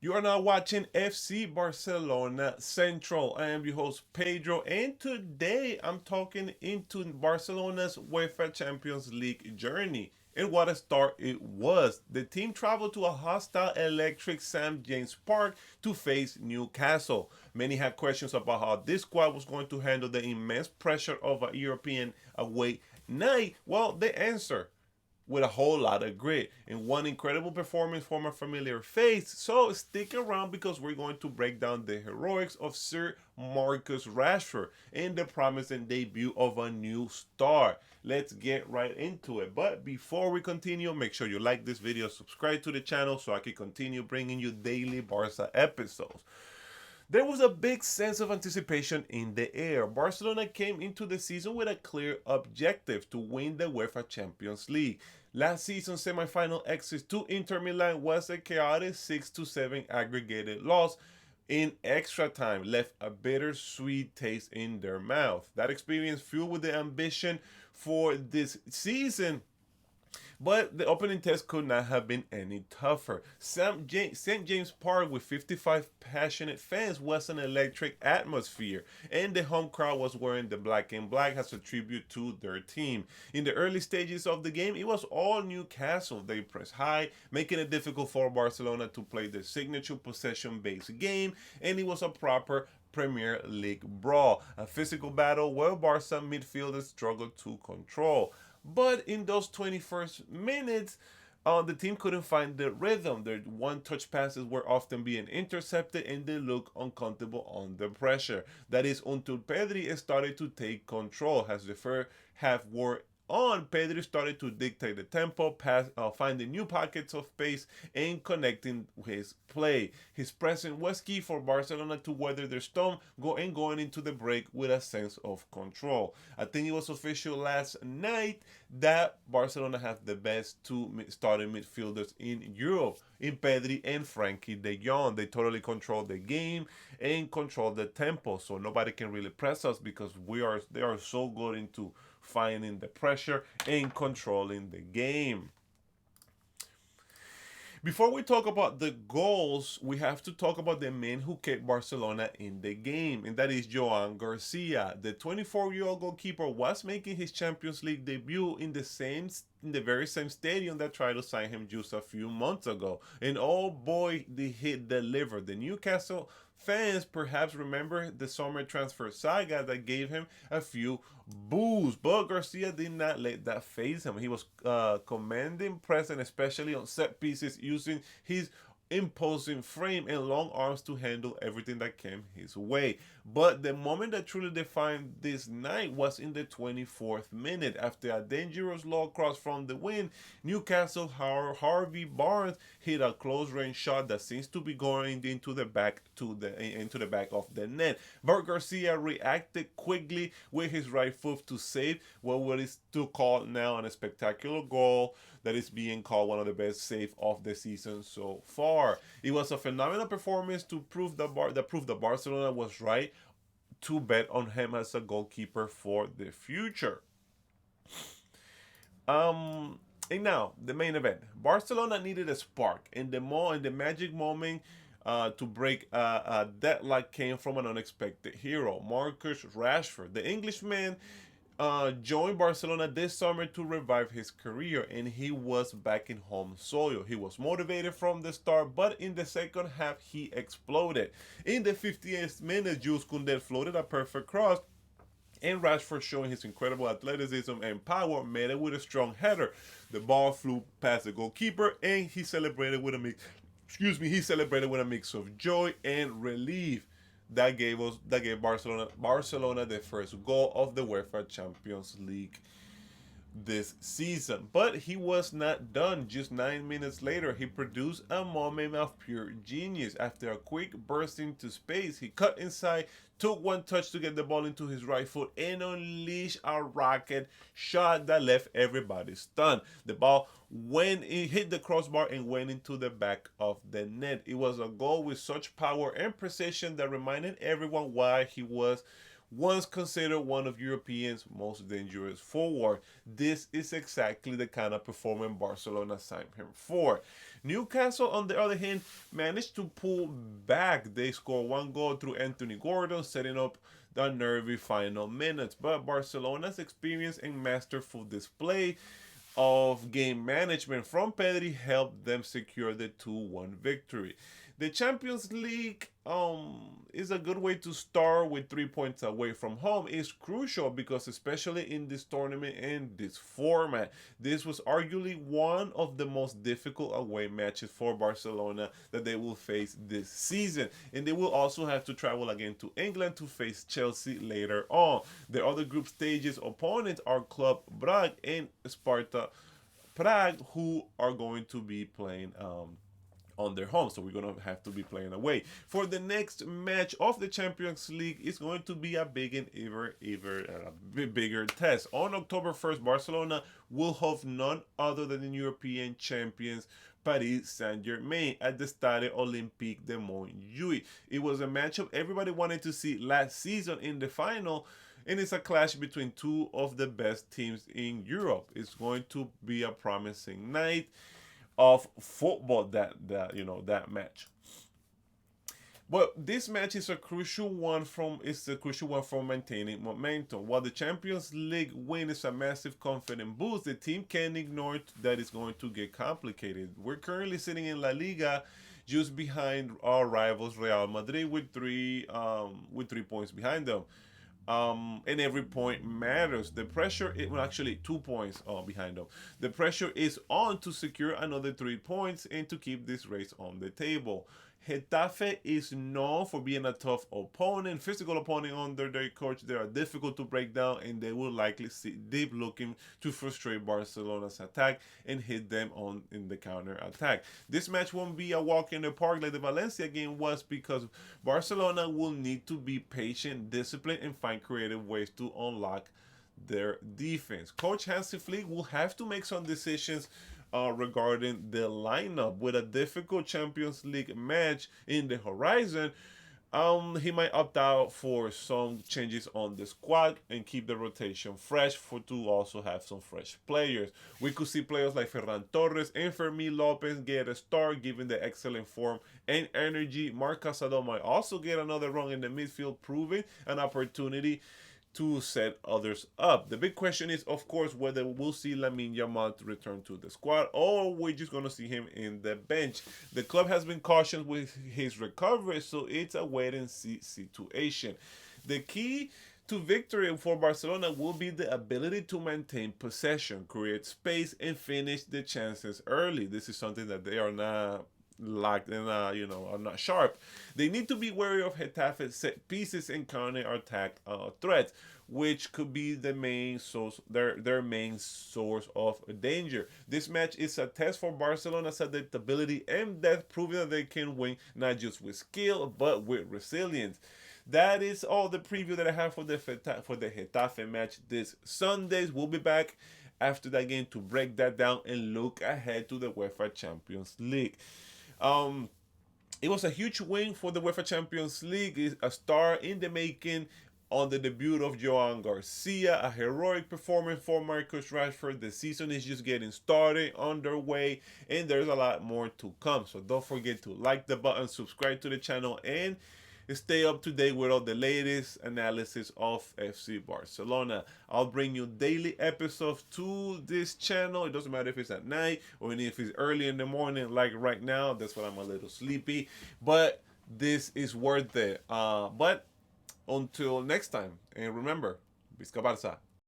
You are now watching FC Barcelona Central. I am your host Pedro, and today I'm talking into Barcelona's UEFA Champions League journey. And what a start it was. The team traveled to a hostile electric St. James Park to face Newcastle. Many had questions about how this squad was going to handle the immense pressure of a European away night. Well, the answer with a whole lot of grit and one incredible performance from a familiar face. So stick around because we're going to break down the heroics of Sir Marcus Rashford and the promising debut of a new star. Let's get right into it. But before we continue, make sure you like this video, subscribe to the channel so I can continue bringing you daily Barca episodes. There was a big sense of anticipation in the air. Barcelona came into the season with a clear objective to win the UEFA Champions League. Last season's semi-final exit to Inter Milan was a chaotic 6-7 aggregated loss in extra time, left a bittersweet taste in their mouth. That experience fueled with the ambition for this season, but the opening test could not have been any tougher. St. James Park, with 55 passionate fans, was an electric atmosphere, and the home crowd was wearing the black and black as a tribute to their team. In the early stages of the game, it was all Newcastle. They pressed high, making it difficult for Barcelona to play their signature possession-based game, and it was a proper Premier League brawl, a physical battle where Barca midfielders struggled to control. But in those 21st minutes, the team couldn't find the rhythm. Their one-touch passes were often being intercepted, and they looked uncomfortable under pressure. That is until Pedri started to take control. As the first half wore on, Pedri started to dictate the tempo, finding new pockets of pace and connecting his play. His presence was key for Barcelona to weather their storm, going into the break with a sense of control. I think it was official last night that Barcelona have the best two starting midfielders in Europe, in Pedri and Frankie de Jong. They totally control the game and control the tempo, so nobody can really press us because they are so good into finding the pressure and controlling the game. Before we talk about the goals, we have to talk about the man who kept Barcelona in the game, and that is Joan Garcia. The 24-year-old goalkeeper was making his Champions League debut in the very same stadium that tried to sign him just a few months ago. And oh boy, the hit delivered. The Newcastle fans perhaps remember the summer transfer saga that gave him a few boos, but Garcia did not let that phase him. He was commanding presence, especially on set pieces, using his imposing frame and long arms to handle everything that came his way. But the moment that truly defined this night was in the 24th minute. After a dangerous low cross from the wing, Newcastle Harvey Barnes hit a close range shot that seems to be going into the back of the net. But Garcia reacted quickly with his right foot to save what is to call now a spectacular goal that is being called one of the best saves of the season so far. It was a phenomenal performance to prove that Barcelona was right to bet on him as a goalkeeper for the future. And now the main event. Barcelona needed a spark, and the magic moment to break a deadlock came from an unexpected hero, Marcus Rashford. The Englishman joined Barcelona this summer to revive his career, and he was back in home soil. He was motivated from the start, but in the second half, he exploded. In the 58th minute, Jules Koundé floated a perfect cross, and Rashford, showing his incredible athleticism and power, made it with a strong header. The ball flew past the goalkeeper, and he celebrated with a mix of joy and relief. That gave Barcelona the first goal of the UEFA Champions League this season. But he was not done. Just 9 minutes later, he produced a moment of pure genius. After a quick burst into space, he cut inside, took one touch to get the ball into his right foot, and unleashed a rocket shot that left everybody stunned. The ball hit the crossbar and went into the back of the net. It was a goal with such power and precision that reminded everyone once considered one of Europeans' most dangerous forward. This is exactly the kind of performance Barcelona signed him for. Newcastle, on the other hand, managed to pull back. They scored one goal through Anthony Gordon, setting up the nervy final minutes. But Barcelona's experience and masterful display of game management from Pedri helped them secure the 2-1 victory. The Champions League is a good way to start with 3 points away from home. It's crucial because especially in this tournament and this format, this was arguably one of the most difficult away matches for Barcelona that they will face this season. And they will also have to travel again to England to face Chelsea later on. The other group stages opponents are Club Brugge and Sparta Prague, who are going to be playing on their home. So we're going to have to be playing away. For the next match of the Champions League, it's going to be a big and bigger test. On October 1st, Barcelona will host none other than the European champions Paris Saint-Germain at the Stade Olympique de Montjuic. It was a matchup everybody wanted to see last season in the final, and it's a clash between two of the best teams in Europe. It's going to be a promising night of football that match. But this match is a crucial one for maintaining momentum. While the Champions League win is a massive confidence boost, the team can't ignore that it's going to get complicated. We're currently sitting in La Liga just behind our rivals Real Madrid with 3 points behind them. And every point matters. The pressure, well, actually 2 points behind them. The pressure is on to secure another 3 points and to keep this race on the table. Getafe is known for being a tough opponent, physical opponent under their coach. They are difficult to break down, and they will likely sit deep looking to frustrate Barcelona's attack and hit them in the counter attack. This match won't be a walk in the park like the Valencia game was, because Barcelona will need to be patient, disciplined, and find creative ways to unlock their defense. Coach Hansi Flick will have to make some decisions regarding the lineup. With a difficult Champions League match in the horizon, he might opt out for some changes on the squad and keep the rotation fresh to also have some fresh players. We could see players like Ferran Torres and Fermin Lopez get a start given the excellent form and energy. Marc Casado might also get another run in the midfield, proving an opportunity to set others up. The big question is, of course, whether we'll see Lamine Yamal return to the squad or we're just going to see him in the bench. The club has been cautious with his recovery, so it's a wait-and-see situation. The key to victory for Barcelona will be the ability to maintain possession, create space, and finish the chances early. This is something that they are not locked and are not sharp. They need to be wary of Getafe's set pieces and counter attack threats, which could be the main source, their main source of danger. This match is a test for Barcelona's adaptability and depth, proving that they can win not just with skill but with resilience. That is all the preview that I have for the Getafe match this Sunday. We'll be back after that game to break that down and look ahead to the UEFA Champions League. It was a huge win for the UEFA Champions League. It's a star in the making on the debut of Joan Garcia, a heroic performance for Marcus Rashford. The season is just getting started, underway, and there's a lot more to come. So don't forget to like the button, subscribe to the channel, and stay up to date with all the latest analysis of FC Barcelona. I'll bring you daily episodes to this channel. It doesn't matter if it's at night or even if it's early in the morning like right now. That's when I'm a little sleepy. But this is worth it. But until next time, and remember, Visca Barça.